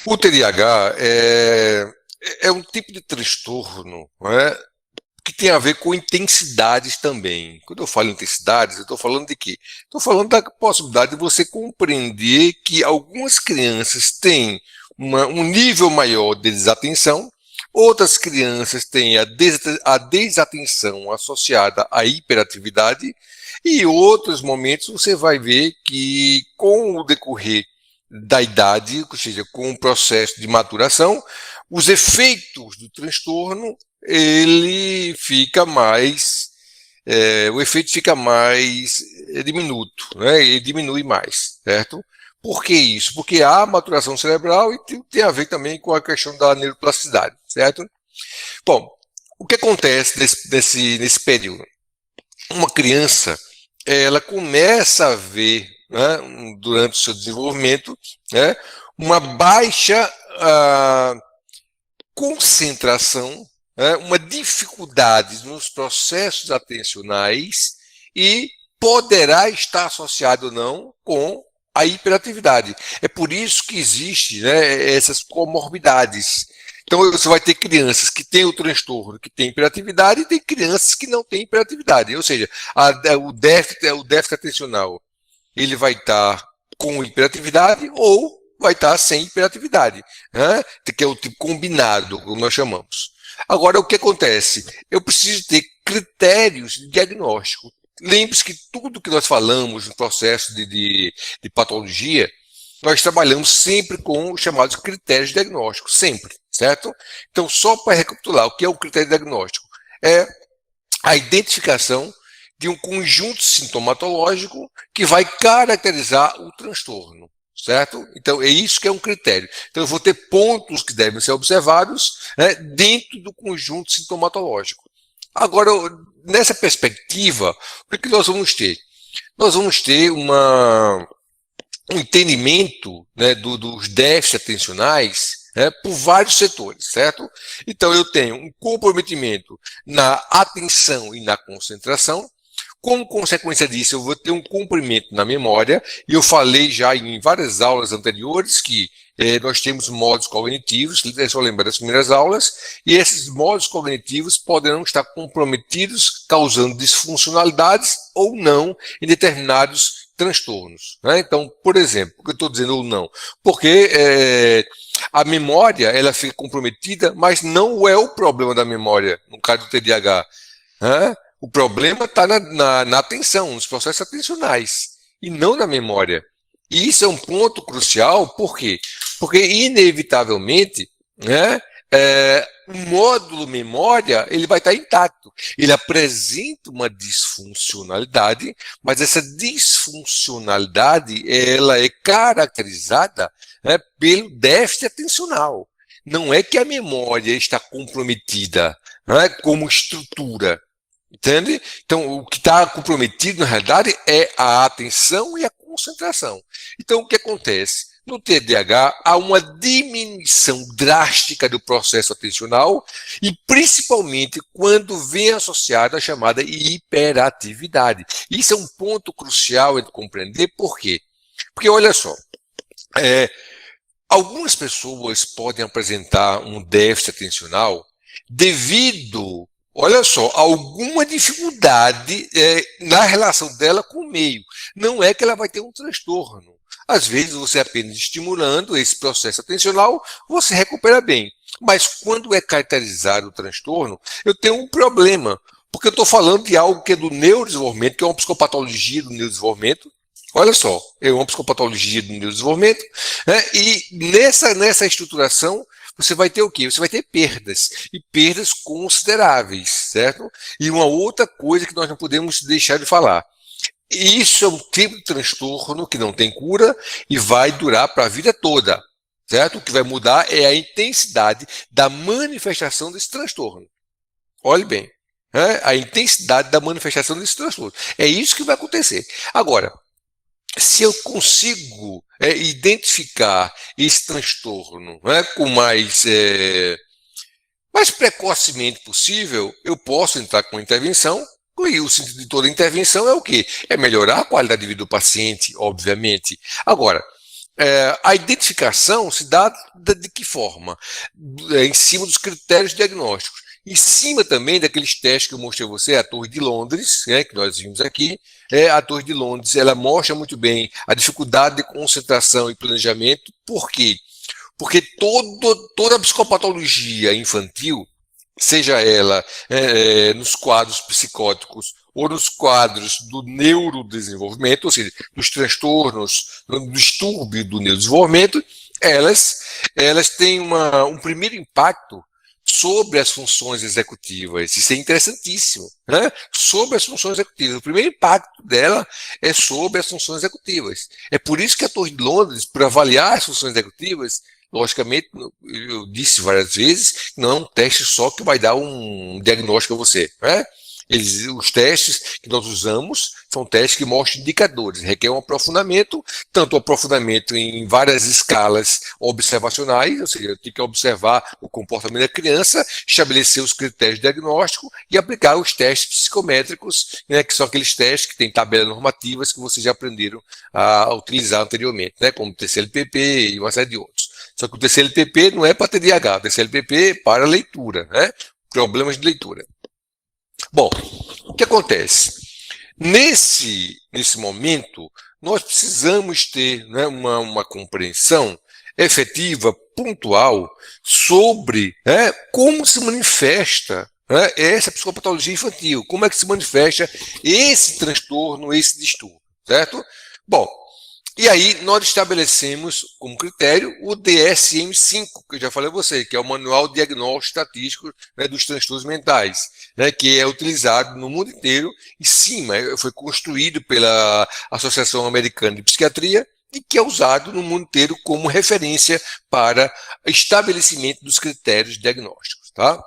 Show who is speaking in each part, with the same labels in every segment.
Speaker 1: O TDAH é um tipo de transtorno, não é, que tem a ver com intensidades também. Quando eu falo intensidades, eu estou falando de quê? Estou falando da possibilidade de você compreender que algumas crianças têm um nível maior de desatenção, outras crianças têm a desatenção associada à hiperatividade, e outros momentos você vai ver que, com o decorrer da idade, ou seja, com o processo de maturação, os efeitos do transtorno ele fica mais, o efeito fica mais diminuto, né? Ele diminui mais, certo? Por que isso? Porque há maturação cerebral e tem a ver também com a questão da neuroplasticidade, certo? Bom, o que acontece nesse período? Uma criança, ela começa a ver, né, durante o seu desenvolvimento, né, uma baixa concentração, né, uma dificuldade nos processos atencionais e poderá estar associado ou não com a hiperatividade. É por isso que existe, né, essas comorbidades. Então você vai ter crianças que têm o transtorno, que têm hiperatividade, e tem crianças que não têm hiperatividade. Ou seja, o déficit atencional ele vai estar com hiperatividade ou vai estar sem hiperatividade, né? Que é o tipo combinado, como nós chamamos. Agora, o que acontece? Eu preciso ter critérios de diagnóstico. Lembre-se que tudo que nós falamos no processo de patologia, nós trabalhamos sempre com os chamados critérios de diagnóstico, sempre, certo? Então, só para recapitular, o que é o critério de diagnóstico? É a identificação de um conjunto sintomatológico que vai caracterizar o transtorno, certo? Então, é isso que é um critério. Então, eu vou ter pontos que devem ser observados, né, dentro do conjunto sintomatológico. Agora, nessa perspectiva, o que nós vamos ter? Nós vamos ter um entendimento, né, dos déficits atencionais, né, por vários setores, certo? Então, eu tenho um comprometimento na atenção e na concentração. Como consequência disso, eu vou ter um comprimento na memória, e eu falei já em várias aulas anteriores que nós temos modos cognitivos, é só lembrar das primeiras aulas, e esses modos cognitivos poderão estar comprometidos, causando disfuncionalidades ou não em determinados transtornos, né? Então, por exemplo, por que eu estou dizendo ou não? Porque a memória ela fica comprometida, mas não é o problema da memória, no caso do TDAH, né? O problema está na atenção, nos processos atencionais, e não na memória. E isso é um ponto crucial, por quê? Porque, inevitavelmente, né, o módulo memória ele vai estar intacto. Ele apresenta uma disfuncionalidade, mas essa disfuncionalidade ela é caracterizada, né, pelo déficit atencional. Não é que a memória está comprometida, né, como estrutura. Entende? Então, o que está comprometido, na realidade, é a atenção e a concentração. Então, o que acontece? No TDAH, há uma diminuição drástica do processo atencional e, principalmente, quando vem associada à chamada hiperatividade. Isso é um ponto crucial de compreender. Por quê? Porque, olha só, algumas pessoas podem apresentar um déficit atencional devido, olha só, alguma dificuldade na relação dela com o meio. Não é que ela vai ter um transtorno. Às vezes, você apenas estimulando esse processo atencional, você recupera bem. Mas quando é caracterizado o transtorno, eu tenho um problema, porque eu estou falando de algo que é do neurodesenvolvimento, que é uma psicopatologia do neurodesenvolvimento. Olha só, é uma psicopatologia do neurodesenvolvimento, né? E nessa estruturação, você vai ter o quê? Você vai ter perdas, e perdas consideráveis, certo? E uma outra coisa que nós não podemos deixar de falar. Isso é um tipo de transtorno que não tem cura e vai durar para a vida toda, certo? O que vai mudar é a intensidade da manifestação desse transtorno. Olhe bem, né? A intensidade da manifestação desse transtorno. É isso que vai acontecer. Agora, se eu consigo identificar esse transtorno, né, com mais precocemente possível, eu posso entrar com intervenção, e o sentido de toda intervenção é o quê? É melhorar a qualidade de vida do paciente, obviamente. Agora, A identificação se dá de que forma? Em cima dos critérios diagnósticos. Em cima também daqueles testes que eu mostrei a você, a Torre de Londres, né, que nós vimos aqui. A Torre de Londres, ela mostra muito bem a dificuldade de concentração e planejamento. Por quê? Porque toda a psicopatologia infantil, seja ela nos quadros psicóticos ou nos quadros do neurodesenvolvimento, ou seja, dos transtornos, do distúrbio do neurodesenvolvimento, elas têm um primeiro impacto sobre as funções executivas. Isso é interessantíssimo, né? Sobre as funções executivas. O primeiro impacto dela é sobre as funções executivas. É por isso que a Torre de Londres, para avaliar as funções executivas, logicamente, eu disse várias vezes, não é um teste só que vai dar um diagnóstico a você, né? Os testes que nós usamos são testes que mostram indicadores, requer um aprofundamento, tanto aprofundamento em várias escalas observacionais, ou seja, eu tenho que observar o comportamento da criança, estabelecer os critérios diagnósticos e aplicar os testes psicométricos, né, que são aqueles testes que têm tabelas normativas que vocês já aprenderam a utilizar anteriormente, né, como o TCLPP e uma série de outros. Só que o TCLPP não é para TDAH, o TCLPP é para leitura, né, problemas de leitura. Bom, o que acontece? Nesse momento, nós precisamos ter, né, uma compreensão efetiva, pontual, sobre, né, como se manifesta, né, essa psicopatologia infantil, como é que se manifesta esse transtorno, esse distúrbio, certo? Bom, e aí nós estabelecemos como critério o DSM-5, que eu já falei a você, que é o Manual Diagnóstico Estatístico, né, dos Transtornos Mentais, né, que é utilizado no mundo inteiro, e sim, foi construído pela Associação Americana de Psiquiatria, e que é usado no mundo inteiro como referência para estabelecimento dos critérios diagnósticos. Tá?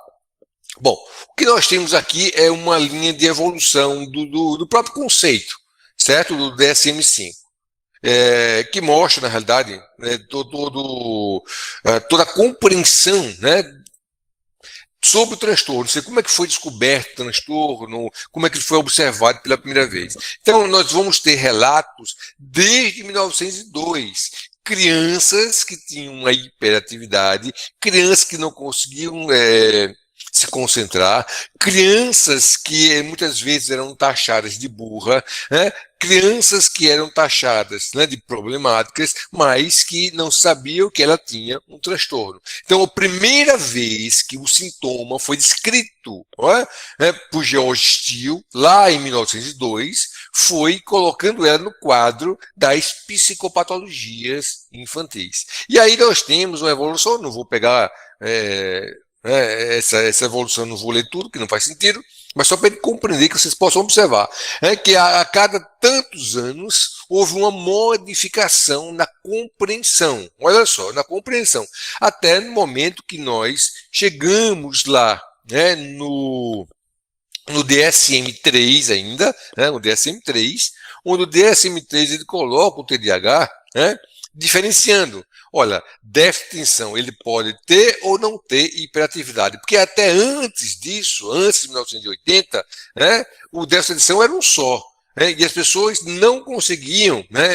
Speaker 1: Bom, o que nós temos aqui é uma linha de evolução do próprio conceito, certo? Do DSM-5. Que mostra, na realidade, né, toda a compreensão, né, sobre o transtorno, como é que foi descoberto o transtorno, como é que ele foi observado pela primeira vez. Então, nós vamos ter relatos desde 1902, crianças que tinham uma hiperatividade, crianças que não conseguiam se concentrar, crianças que muitas vezes eram taxadas de burra, né? Crianças que eram taxadas, né, de problemáticas, mas que não sabiam que ela tinha um transtorno. Então, a primeira vez que o sintoma foi descrito, né, por George Steele, lá em 1902, foi colocando ela no quadro das psicopatologias infantis. E aí nós temos uma evolução, não vou pegar essa evolução, não vou ler tudo, que não faz sentido, mas só para compreender, que vocês possam observar, que a cada tantos anos houve uma modificação na compreensão, olha só, na compreensão, até no momento que nós chegamos lá, né, no DSM-3 ainda, né, o DSM-3, onde o DSM-3 ele coloca o TDAH, né, diferenciando. Olha, déficit de atenção, ele pode ter ou não ter hiperatividade, porque até antes disso, antes de 1980, né, o déficit de atenção era um só, né, e as pessoas não conseguiam, né,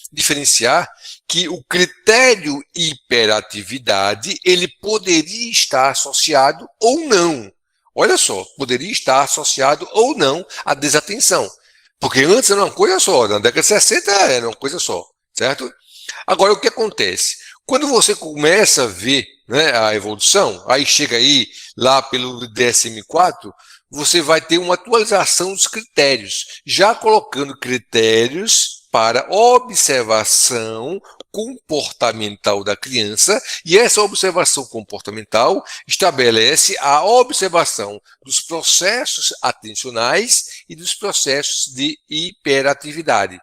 Speaker 1: diferenciar que o critério hiperatividade ele poderia estar associado ou não. Olha só, poderia estar associado ou não à desatenção, porque antes era uma coisa só, na década de 60 era uma coisa só, certo? Agora, o que acontece? Quando você começa a ver, né, a evolução, aí chega aí lá pelo DSM-4, você vai ter uma atualização dos critérios, já colocando critérios para observação comportamental da criança, e essa observação comportamental estabelece a observação dos processos atencionais e dos processos de hiperatividade.